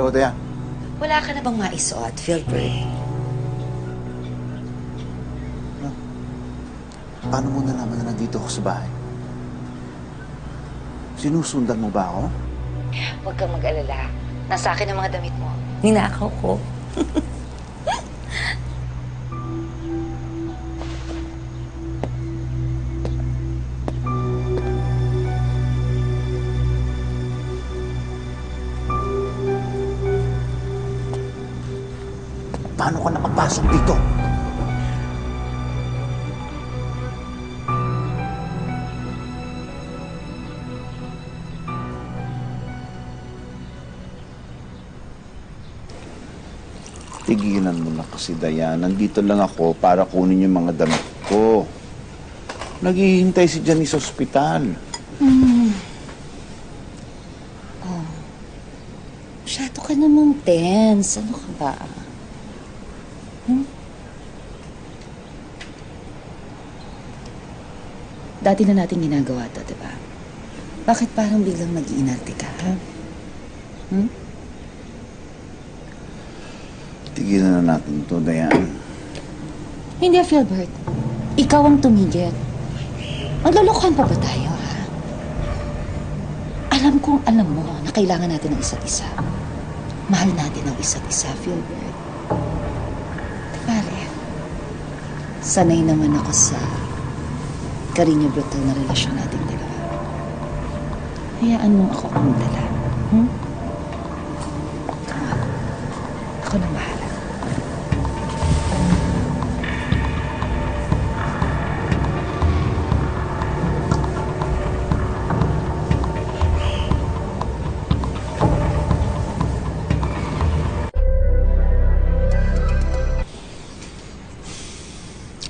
Hello, Dayan. Wala ka na bang maisuot, Philbert? Paano mo nalaman na nandito ako sa bahay? Sinusundan mo ba ako? Huwag kang mag-alala. Nasa akin ang mga damit mo. Ninakaw ko. Paano ka nakapasok dito? Tigilan mo na kasi, Dayan. Nandito lang ako para kunin yung mga damit ko. Naghihintay si Janice sa ospital. Oh. Masyado ka namang tense. Ano ka ba? Dati na natin ginagawa to, di ba? Bakit parang biglang nag-iinarte ka, ha? Tigilan na natin to, Dayan. Hindi, Philbert. Ikaw ang tumigil. Maglalokohan pa ba tayo, ha? Alam kong alam mo na kailangan natin ng isa't isa. Mahal natin ang isa't isa, Philbert. Pare, sanay naman ako sa karinyo brutal na relasyon natin dalawa. Hayaan mo ako ang dala. Come on. Ako na bahala.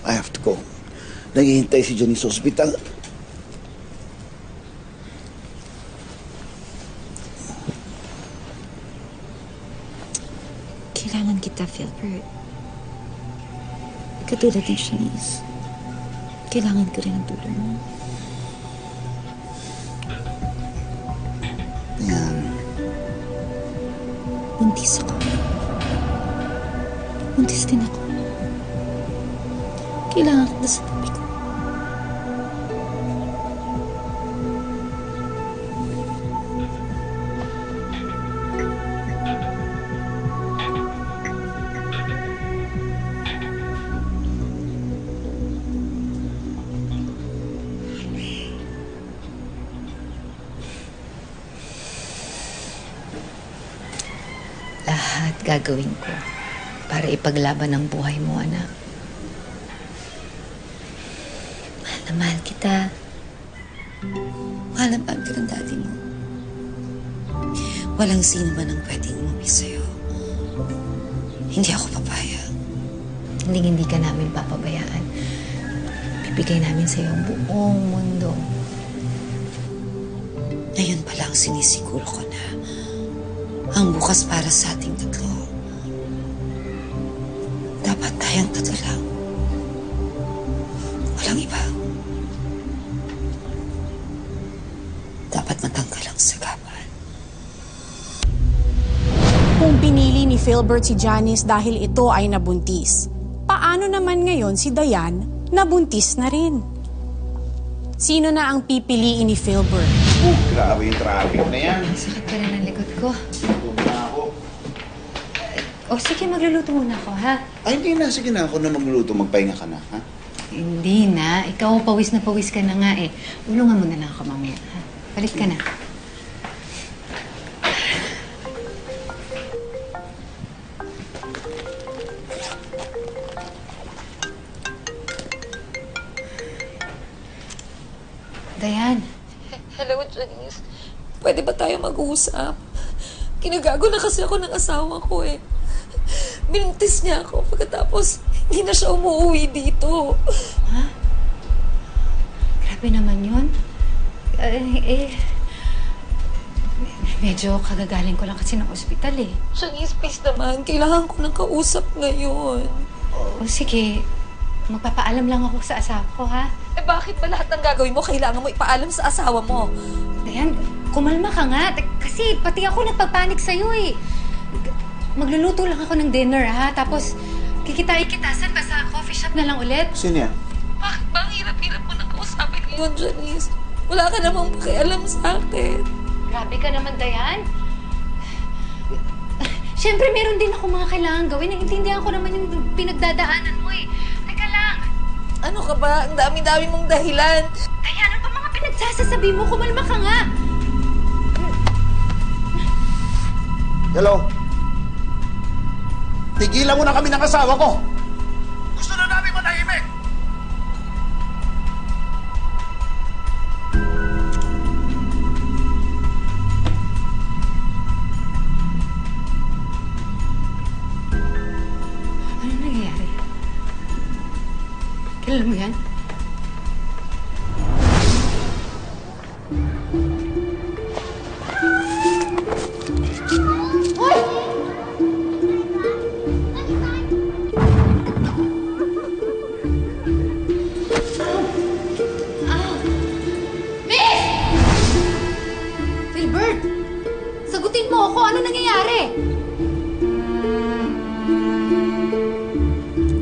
I have to go. Naghihintay si Janice sa ospital. Kailangan kita, Philbert. Katulad ni Shanice. Kailangan ko rin ang tulong mo. Yan. Buntis ako. Buntis din ako. Kailangan kita sa tabi ko. Lahat gagawin ko para ipaglaban ang buhay mo, anak. Mahal na mahal kita. Mahal na mahal ka ng daddy mo. Walang sino man ang pwedeng umuwi sa'yo. Hindi ako papayag. Hindi ka namin papabayaan. Bibigay namin sa'yo ang buong mundo. Ngayon pa lang sinisiguro ko na ang bukas para sa ating tatlo. Dapat tayong tatlo lang. Walang iba. Dapat matanggal ang sagapan. Kung pinili ni Philbert si Janice dahil ito ay nabuntis, paano naman ngayon si Dayan nabuntis na rin? Sino na ang pipiliin ni Philbert? Grabe yung traffic na yan. Sakit pa rin ang likod ko. Gutom na ako. O sige, magluluto muna ako, ha? Ay, hindi na. Sige na. Ako na magluluto. Magpahinga ka na, ha? Hindi na. Ikaw, pawis ka na nga eh. Ulungan mo na lang ako mamaya, ha? Palit ka na. Dayan. Hello, Janice. Pwede ba tayo mag-uusap? Kinagago na kasi ako ng asawa ko eh. Binuntis niya ako pagkatapos hindi na siya umuwi dito. Ha? Grabe naman yun. Medyo kagagaling ko lang kasi ng ospital eh. Janice, please naman. Kailangan ko ng kausap ngayon. O sige, magpapaalam lang ako sa asawa ko, ha? Eh bakit ba lahat ng gagawin mo kailangan mo ipaalam sa asawa mo? Dayan, kumalma ka nga. Kasi pati ako nagpapanik sa'yo eh. Magluluto lang ako ng dinner, ha? Tapos, kikitain kita. Saan ba? Sa coffee shop na lang ulit? Sino yan? Bakit ba ang hirap-hirap mo na kausapin ngayon, Janice? Wala ka namang pakialam sa akin. Grabe ka naman, Dayan. Siyempre, meron din ako mga kailangan gawin. Naiintindihan ko naman yung pinagdadaanan mo, eh. Teka lang. Ano ka ba? Ang dami-dami mong dahilan. Dayan, ano ba mga pinagsasasabi mo? Kumalma ka nga. Hello? Tigilan mo na kami ng asawa ko! Gusto na namin manahimik! Ano nangyayari? Kilala mo yan? Filbert! Sagutin mo ako! Ano nangyayari?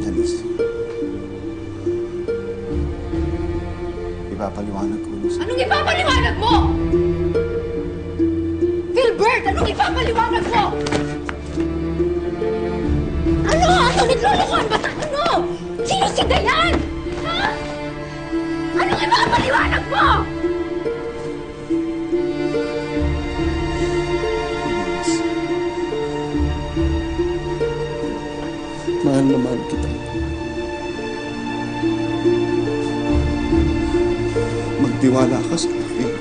Janice. Ipapaliwanag ko sa... Anong ipapaliwanag mo? Filbert! Anong ipapaliwanag mo? Ano? Ano? Naglulukuhan ba tayo? Ano? Sino si Dayan? Ha? Anong ipapaliwanag mo? Janice. Mahal na mahal kita. Magtiwala ka sa akin.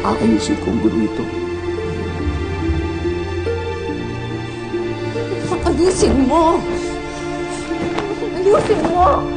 Aayusin ko ang gulo ito. Ayusin mo! Ayusin mo!